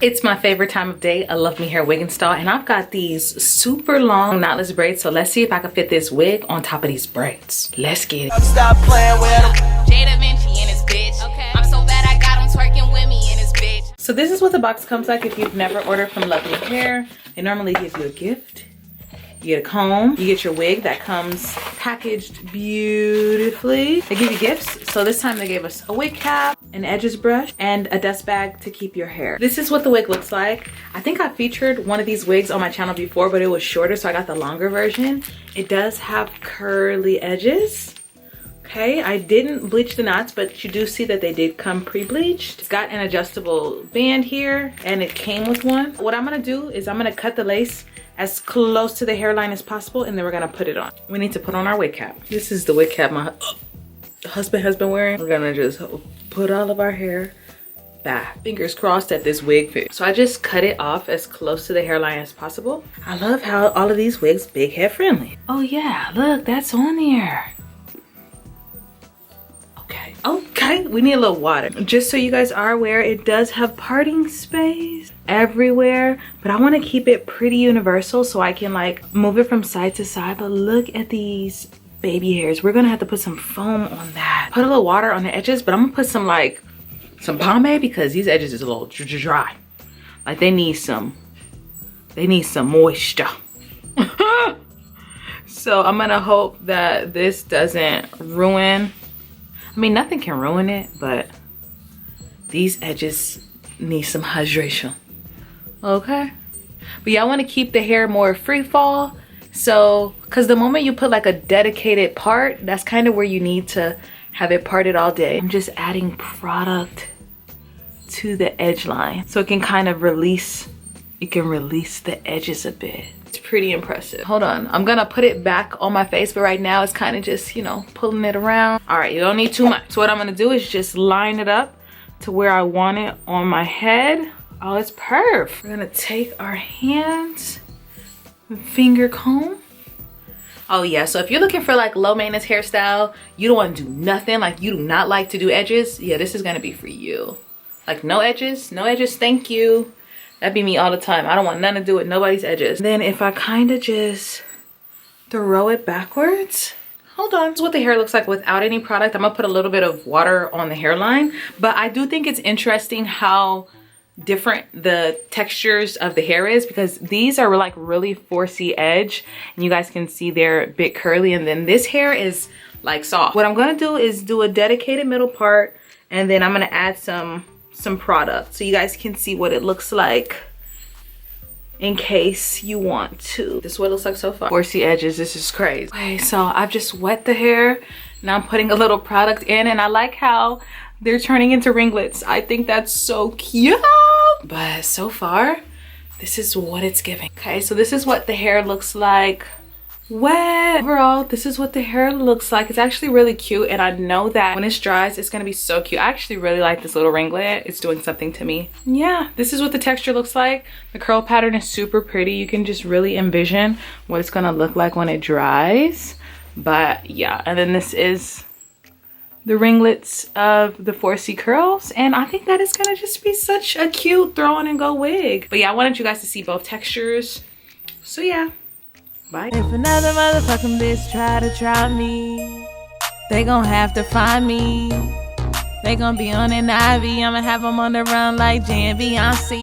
It's my favorite time of day, a Love Me Hair wig install, and I've got these super long knotless braids. So let's see if I can fit this wig on top of these braids. Let's get it. Stop playing with him. Jdevinci in his bitch. Okay. I'm so bad I got him twerking with me in his bitch. So this is what the box comes like if you've never ordered from Love Me Hair. They normally give you a gift. You get a comb, you get your wig that comes packaged beautifully. They give you gifts. So this time they gave us a wig cap, an edges brush, and a dust bag to keep your hair. This is what the wig looks like. I think I featured one of these wigs on my channel before, but it was shorter, so I got the longer version. It does have curly edges. Okay, I didn't bleach the knots, but you do see that they did come pre-bleached. It's got an adjustable band here, and it came with one. What I'm gonna do is I'm gonna cut the lace as close to the hairline as possible, and then we're gonna put it on. We need to put on our wig cap. This is the wig cap my husband has been wearing. We're gonna just put all of our hair back. Fingers crossed that this wig fits. So I just cut it off as close to the hairline as possible. I love how all of these wigs big head friendly. Oh yeah, look, that's on there. Okay, we need a little water. Just so you guys are aware, it does have parting space everywhere, but I want to keep it pretty universal so I can like move it from side to side. But look at these baby hairs. We're gonna have to put some foam on that. Put a little water on the edges, but I'm gonna put some pomade because these edges is a little dry. Like they need some moisture. So I'm gonna hope that this doesn't ruin. I mean, nothing can ruin it, but these edges need some hydration. Okay? But yeah, I want to keep the hair more free fall. So, because the moment you put like a dedicated part, that's kind of where you need to have it parted all day. I'm just adding product to the edge line so it can kind of release, it can release the edges a bit. It's pretty impressive. Hold on, I'm gonna put it back on my face, but right now it's kind of just, you know, pulling it around. All right, you don't need too much. So what I'm gonna do is just line it up to where I want it on my head. Oh, it's perf. We're gonna take our hands and finger comb. Oh yeah, so if you're looking for like low maintenance hairstyle, you don't want to do nothing, like you do not like to do edges, yeah, this is gonna be for you. Like no edges, thank you. That'd be me all the time. I don't want nothing to do with nobody's edges. Then if I kind of just throw it backwards. Hold on, this is what the hair looks like without any product. I'm gonna put a little bit of water on the hairline, but I do think it's interesting how different the textures of the hair is, because these are like really 4C edge, and you guys can see they're a bit curly, and then this hair is like soft. What I'm gonna do is do a dedicated middle part, and then I'm gonna add some product so you guys can see what it looks like in case you want to. This is what it looks like so far. 4C edges, this is crazy. Okay, so I've just wet the hair. Now I'm putting a little product in, and I like how they're turning into ringlets. I think that's so cute. But so far, this is what it's giving. Okay, so this is what the hair looks like wet. Overall, this is what the hair looks like. It's actually really cute, and I know that when it dries, it's gonna be so cute. I actually really like this little ringlet. It's doing something to me. Yeah, this is what the texture looks like. The curl pattern is super pretty. You can just really envision what it's gonna look like when it dries. But yeah, and then this is the ringlets of the 4C curls, and I think that is gonna just be such a cute throw on and go wig. But yeah, I wanted you guys to see both textures. So yeah, bye. If another motherfucking bitch try me, they gon' have to find me. They gon' be on an IV. I'ma have them on the run like Jdevinci.